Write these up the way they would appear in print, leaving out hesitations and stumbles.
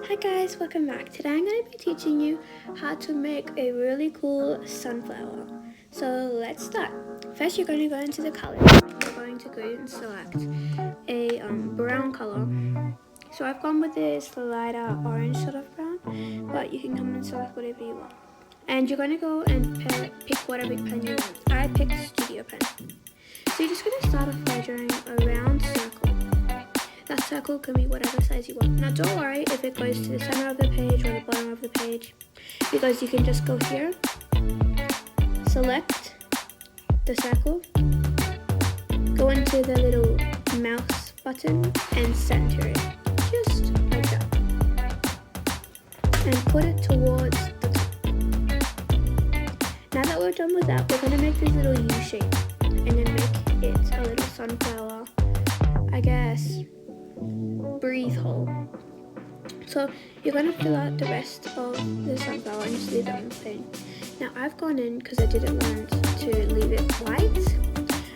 Hi guys, welcome back. Today I'm going to be teaching you how to make a really cool sunflower. So let's start. First you're going to go into the color. You're going to go and select a brown color. So I've gone with this lighter orange sort of brown, but you can come and select whatever you want. And you're going to go and pick whatever pen you want. I picked Studio Pen. So you're just going to start off by drawing a round circle. That circle can be whatever size you want. Now don't worry if it goes to the center of the page or the bottom of the page, because you can just go here, select the circle, go into the little mouse button and center it, just like that, and put it towards the top. Now that we're done with that, we're going to make this little U shape and then make it a little sunflower, I guess, breathe hole. So you're going to fill out the rest of the sunflower and just leave it on plain. Now I've gone in, because I didn't want to leave it white,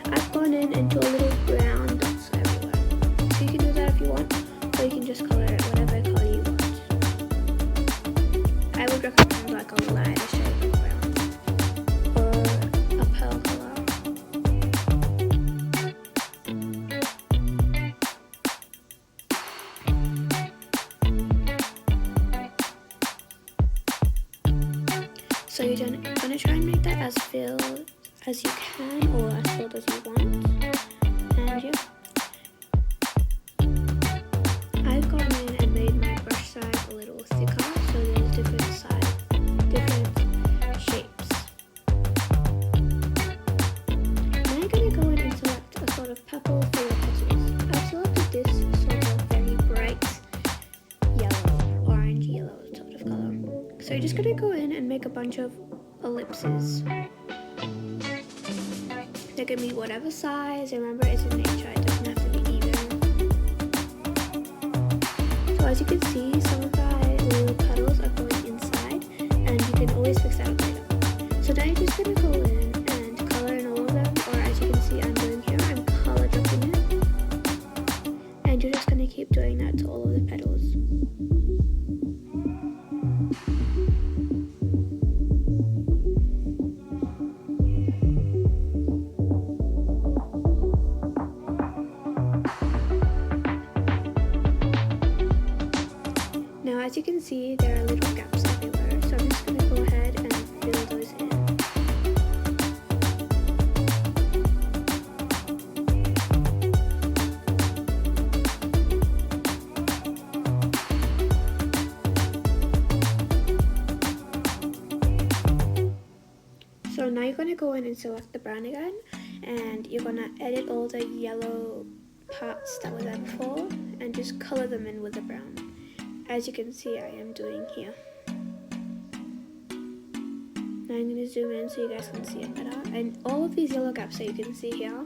I've gone in and drew a little brown dots everywhere. So you can do that if you want, or you can just color it whatever color you want. I would recommend like a lighter shade of brown or a pearl color. So you're going to try and make that as filled as you can, or as filled as you want. And yeah, I've gone in and made my brush size a little thicker, so there's different shapes. Now you're going to go in and select a sort of purple for your petals. I've selected this sort of very bright yellow, orange yellow sort of color. So you're just going to go in and make a bunch of ellipses. They can be whatever size. Remember, it's in nature, it doesn't have to be even. So as you can see, some of my little petals are going inside, and you can always fix that up later. So now you're just going to go in and color in all of them, or as you can see I'm doing here, I'm color dropping it. And you're just going to keep doing that to all of the petals. Now as you can see, there are little gaps everywhere, so I'm just going to go ahead and fill those in. So now you're going to go in and select the brown again, and you're going to edit all the yellow parts that were there before and just color them in with the brown, as you can see I am doing here. Now I'm going to zoom in so you guys can see it better, and all of these yellow gaps that you can see here,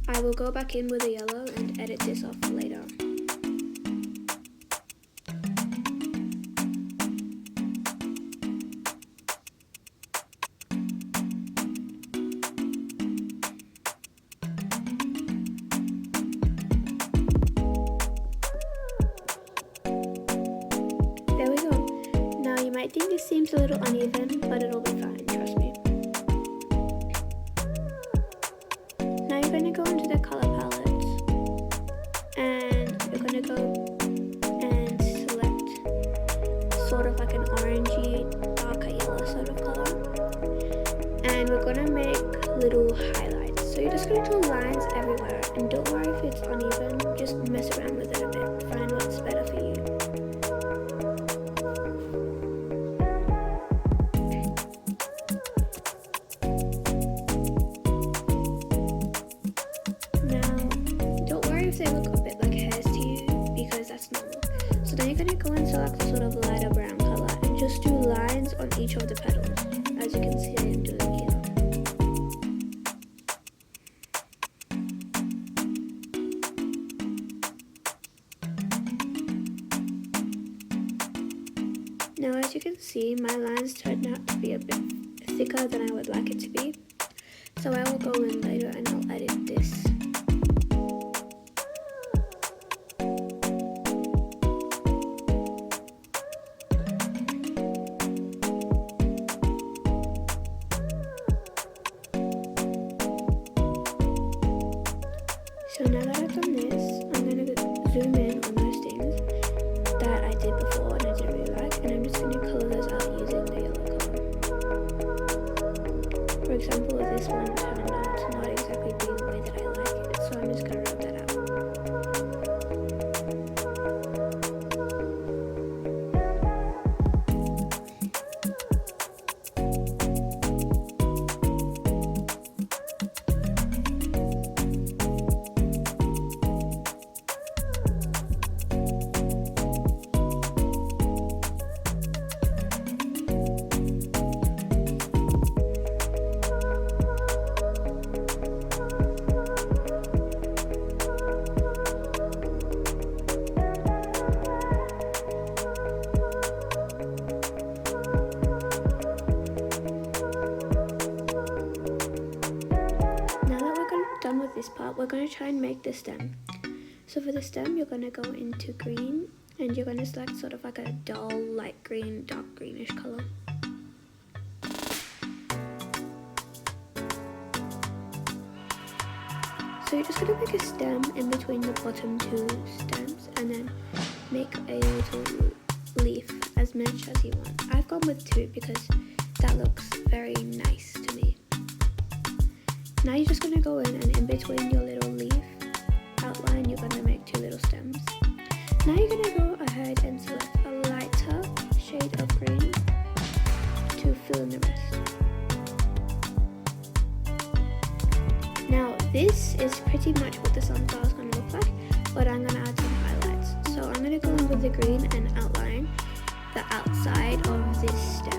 I will go back in with the yellow and edit this off later. There we go. Now you might think this seems a little uneven, but it'll be fine, trust me. Now you're going to go into the color palette, and you're going to go and select sort of like an orangey, darker yellow sort of color. And we're going to make little highlights. So you're just going to draw lines everywhere, and don't worry if it's uneven, just mess around with it a bit, find what's better for you. If they look a bit like hairs to you, because that's normal. So then you're going to go and select a sort of lighter brown color and just do lines on each of the petals, as you can see I am doing here. Now as you can see, my lines turned out to be a bit thicker than I would like it to be, so I will go in later and I'll edit this. we're going to try and make the stem. So for the stem, you're going to go into green, and you're going to select sort of like a dull light green, dark greenish color. So you're just going to make a stem in between the bottom two stems, and then make a little leaf as much as you want. I've gone with 2 because that looks very nice to me. Now you're just going to go in between your little leaf outline, you're going to make 2 little stems. Now you're going to go ahead and select a lighter shade of green to fill in the rest. Now this is pretty much what the sunflower is going to look like, but I'm going to add some highlights. So I'm going to go in with the green and outline the outside of this stem.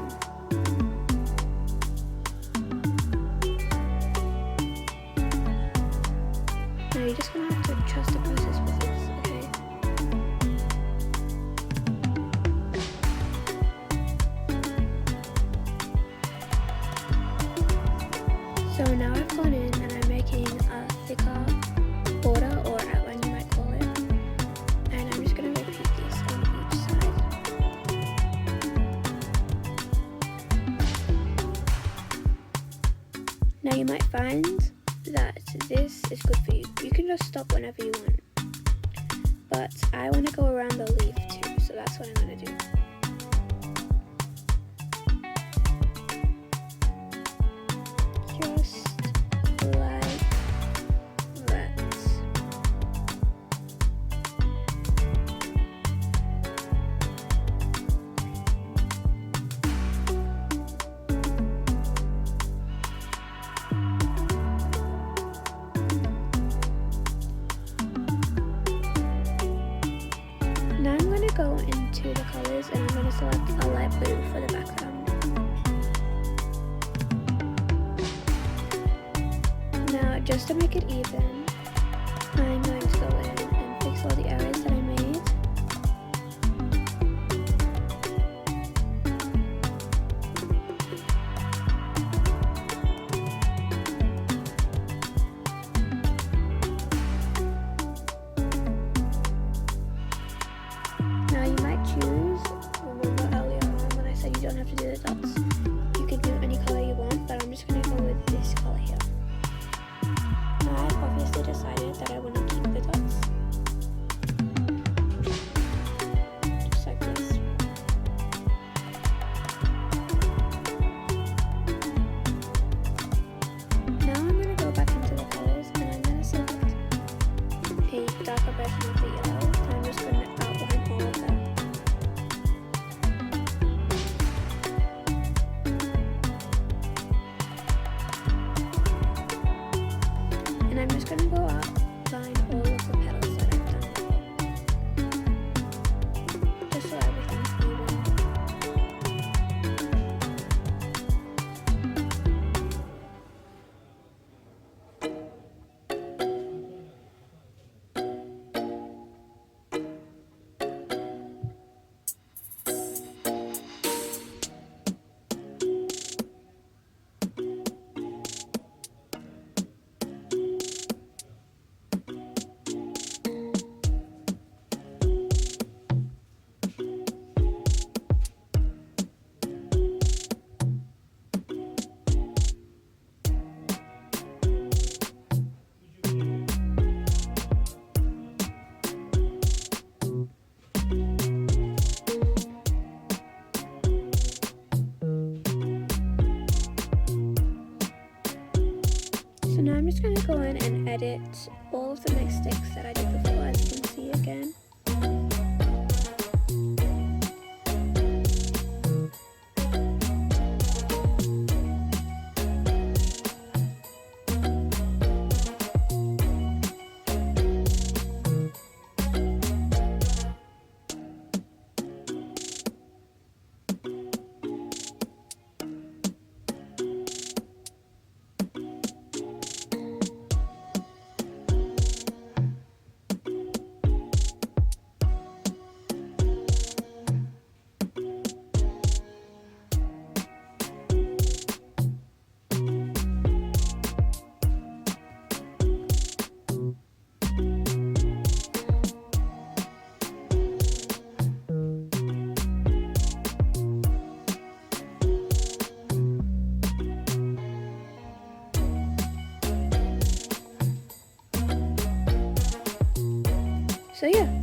Now you're just going to have to trust the process with this, okay? So now I've gone in and I'm making a thicker border or outline, you might call it. And I'm just going to repeat this on each side. Now you might find that this is good for you. You can just stop whenever you want. But I want to go around the leaf too, so that's what I'm going to do. Just like that. Now I'm going to go into the colors and I'm going to select a light blue for the background. Now just to make it even, I'm going to go in and fix all the areas that I made. Now you might choose, remember earlier on when I said you don't have to do the dots, you can do any color you want, but I'm just going to go with this color here. Now I've obviously decided that I want to keep the dots, just like this. Now I'm going to go back into the colors and I'm going to select a darker version of the yellow, and I'm just going to outline all of that. And I'm just going to go outline all of the petals that I've done before, just so everything's even. So now I'm just going to go in and edit all of the mistakes that I did before, as you can see again.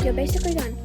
You're basically done.